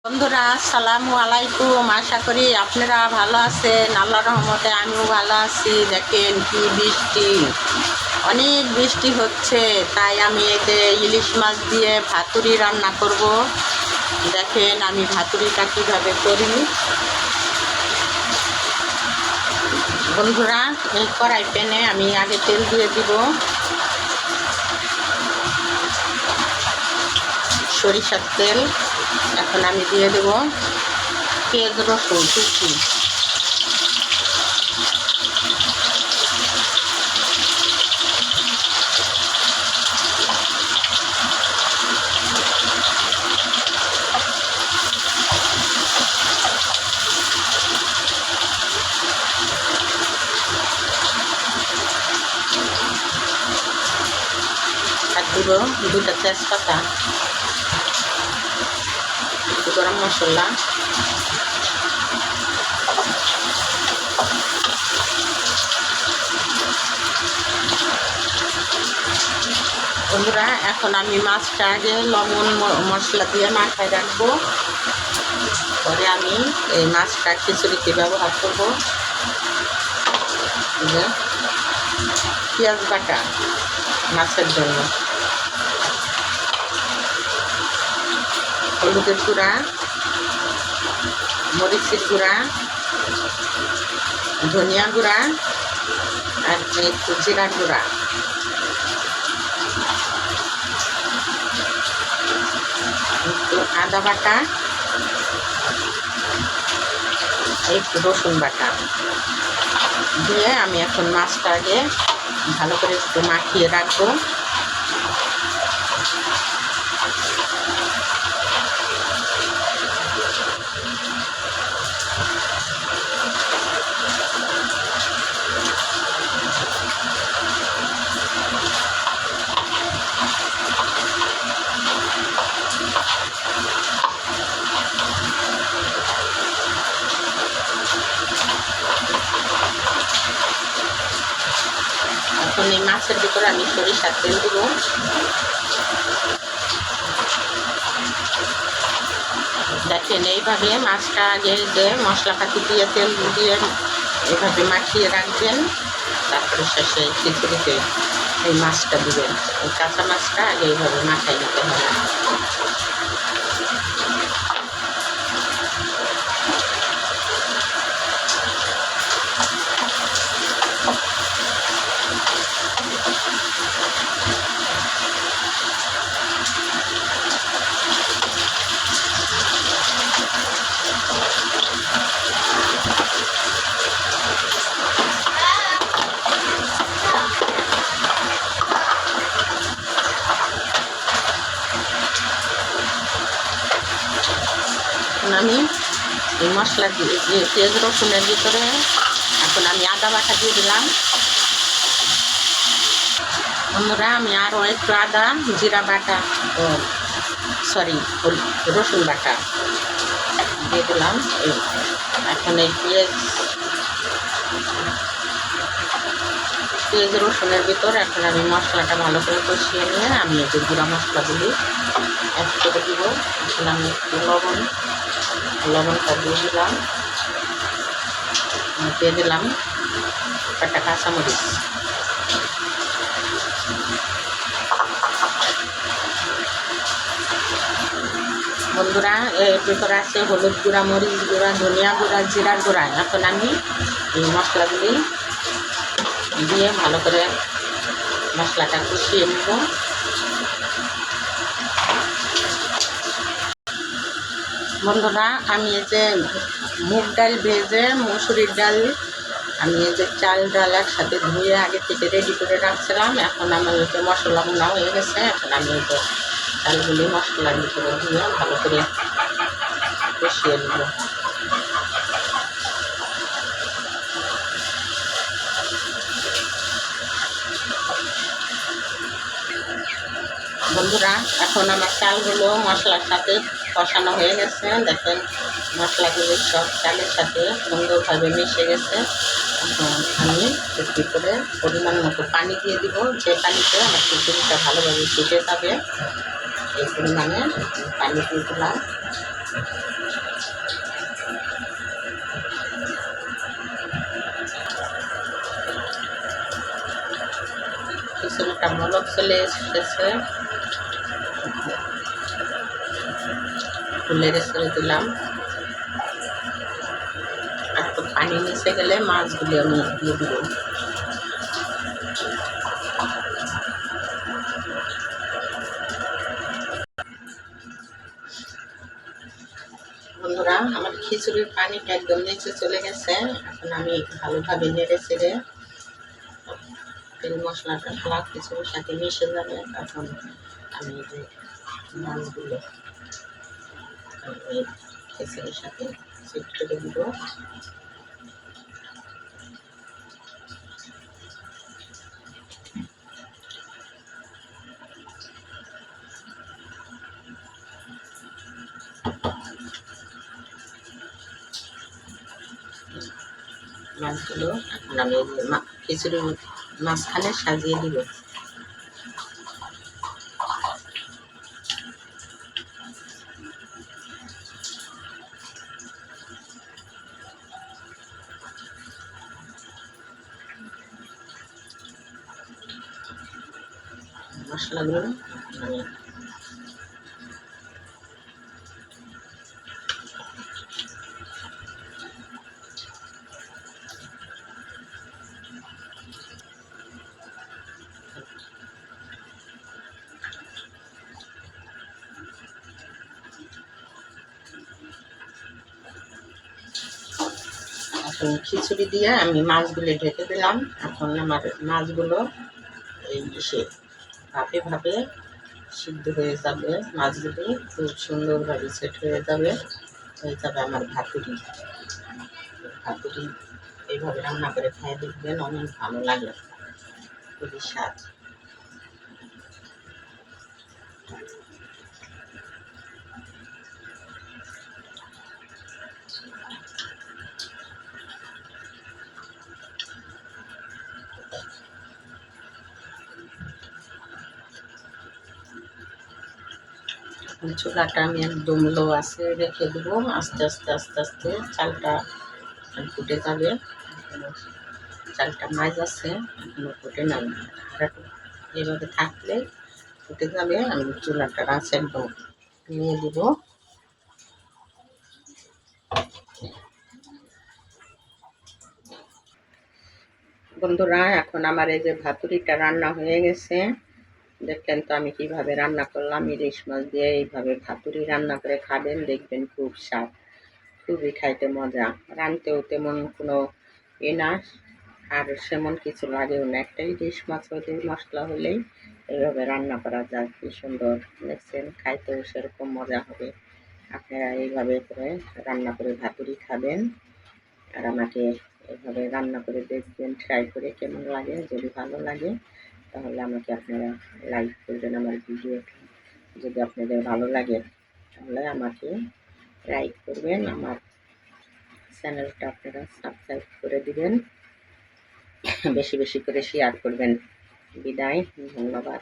বন্ধুরা আসসালামু আলাইকুম। আশা করি আপনারা ভালো আছেন। আল্লাহর রহমতে আমিও ভালো আছি। দেখেন কি বৃষ্টি, অনেক বৃষ্টি হচ্ছে, তাই আমি এতে ইলিশ মাছ দিয়ে ভাতুরি রান্না করব। দেখেন আমি ভাতুরিটা কীভাবে করি। বন্ধুরা, এই কড়াই প্যানে আমি আগে তেল দিয়ে দিব, সরিষার তেল। এখন আমি দিয়ে দেব পেঁয়াজ রসুন কুচি, আর দিব দুটা তেজপাতা, একটু গরম মশলা, বন্ধুরা এখন আমি মাছটা আগে লবণ মশলা দিয়ে মাখায় রাখবো, পরে আমি এই মাছটা খিচুড়িতে ব্যবহার করব। পেঁয়াজ বাটা মাছের জন্য, হলুদের গুঁড়া, মরিচের গুঁড়া, ধনিয়া গুঁড়া আর একটু জিরার গুঁড়া, একটু আদা বাটা, একটু রসুন বাটা দিয়ে আমি এখন মাছটা আগে ভালো করে একটু মাখিয়ে রাখবো। এখন এই মাছের ভিতরে আমি সরিষার তেল দেব, দেখেন এইভাবে মাছটা আগে যে মশলাপাতি দিয়ে তেল দিয়ে এইভাবে মাখিয়ে রাখবেন, তারপরে শেষে খিচুড়িতে এই মাছটা দিবেন। এই কাঁচা মাছটা আগে এইভাবে মাখাই নিতে হবে। আমি এই মশলা দিয়ে পেঁয়াজ রসুনের ভিতরে এখন আমি আদা বাটা দিয়ে দিলাম। বন্ধুরা আমি আরও একটু আদা জিরা বাটা রসুন বাটা দিয়ে দিলাম। এখন এই পেঁয়াজ রসুনের ভিতর এখন আমি মশলাটা ভালো করে কষিয়ে নিয়ে আমি এই যে গুঁড়া মশলাগুলি অ্যাড করে দিব। এখন আমি একটু লবণটা দিয়ে দিলাম একটা কাঁচামরিচ, বন্ধুরা এর ভিতরে আছে হলুদ গুঁড়া, মরিচ গুঁড়া, ধনিয়া গুঁড়া, জিরার গুঁড়া। এখন আমি এই মশলাগুলি দিয়ে ভালো করে মশলাটা কষিয়ে নেব। বন্ধুরা আমি এই যে মুগ ডাল ভেজে মসুরির ডাল, আমি এই যে চাল ডাল একসাথে ধুয়ে আগে থেকে রেডি করে রাখছিলাম। এখন আমার যে মশলা বোনা হয়ে গেছে, এখন আমি এই যে ডালগুলি মশলার ভিতরে দিয়ে ভালো করে কষিয়ে নেব। বন্ধুরা এখন আমার চালগুলো মশলার সাথে কষানো হয়ে গেছে, দেখেন মশলাগুলো সব চালের সাথে সুন্দরভাবে মিশে গেছে। এখন আমি একটু করে পরিমাণ মতো পানি দিয়ে দিব, যে পানিতে আমার খিচুড়িটা ভালোভাবে ফুটে যাবে এই পরিমাণে পানি দিয়ে দিলাম। একটা মলক চলে এসেছে, ফুলের ছেড়ে দিলাম। আর তো পানি নিচে গেলে মাছগুলি আমি দিয়ে দিব। বন্ধুরা, আমার খিচুড়ির পানিটা একদম নিচে চলে গেছে। এখন আমি ভালোভাবে নেড়ে চেড়ে তেল মশলাটা খোলা খিচুড়ির সাথে মিশে যাবে। তখন আমি যে মাছগুলো এই খিচুড়ির সাথে সেট করে দিব। মাছগুলো এখন আমি খিচুড়ির মাঝখানে সাজিয়ে দিব। মশলাগুলো আমি এখন খিচুড়ি দিয়ে আমি মাছগুলো ঢেকে দিলাম। এখন আমার মাছগুলো এই সে ভাপে ভাপে সিদ্ধ হয়ে যাবে। মাছগুলি খুব সুন্দরভাবে সেট হয়ে যাবে আমার ভাতুরি। ভাতুরি এইভাবে রান্না করে খাই দেখবেন, অনেক ভালো লাগে, খুবই স্বাদ। চুলাটা আমি একদম লো আছে রেখে দেবো। আস্তে আস্তে আস্তে আস্তে চালটা ফুটে যাবে। চালটা মাছ আছে, এখনো ফুটে নাই। এইভাবে থাকলে ফুটে যাবে। আমি চুলাটা আঁচ একদম নিয়ে দিব। বন্ধুরা, এখন আমার এই যে ভাতুরিটা রান্না হয়ে গেছে। দেখলেন তো আমি কিভাবে রান্না করলাম। ইলিশ মাছ দিয়ে এইভাবে ভাতুরি রান্না করে খাবেন, দেখবেন খুব স্বাদ, খুবই খাইতে মজা। রানতেও তেমন কোনো না, আর সেমন কিছু লাগেও না। একটা ইলিশ মাছ হলেই, মশলা হলেই এইভাবে রান্না করা যায়। কি সুন্দর দেখছেন, খাইতেও সেরকম মজা হবে। আপনারা এইভাবে করে রান্না করে ভাতুরি খাবেন, আর আমাকে এভাবে রান্না করে দেখবেন, ট্রাই করে কেমন লাগে। যদি ভালো লাগে তাহলে আমাকে আপনারা লাইক করবেন। আমার ভিডিওটা যদি আপনাদের ভালো লাগে তাহলে আমাকে লাইক করবেন, আমার চ্যানেলটা আপনারা সাবস্ক্রাইব করে দিবেন, বেশি বেশি করে শেয়ার করবেন। বিদায়, ধন্যবাদ।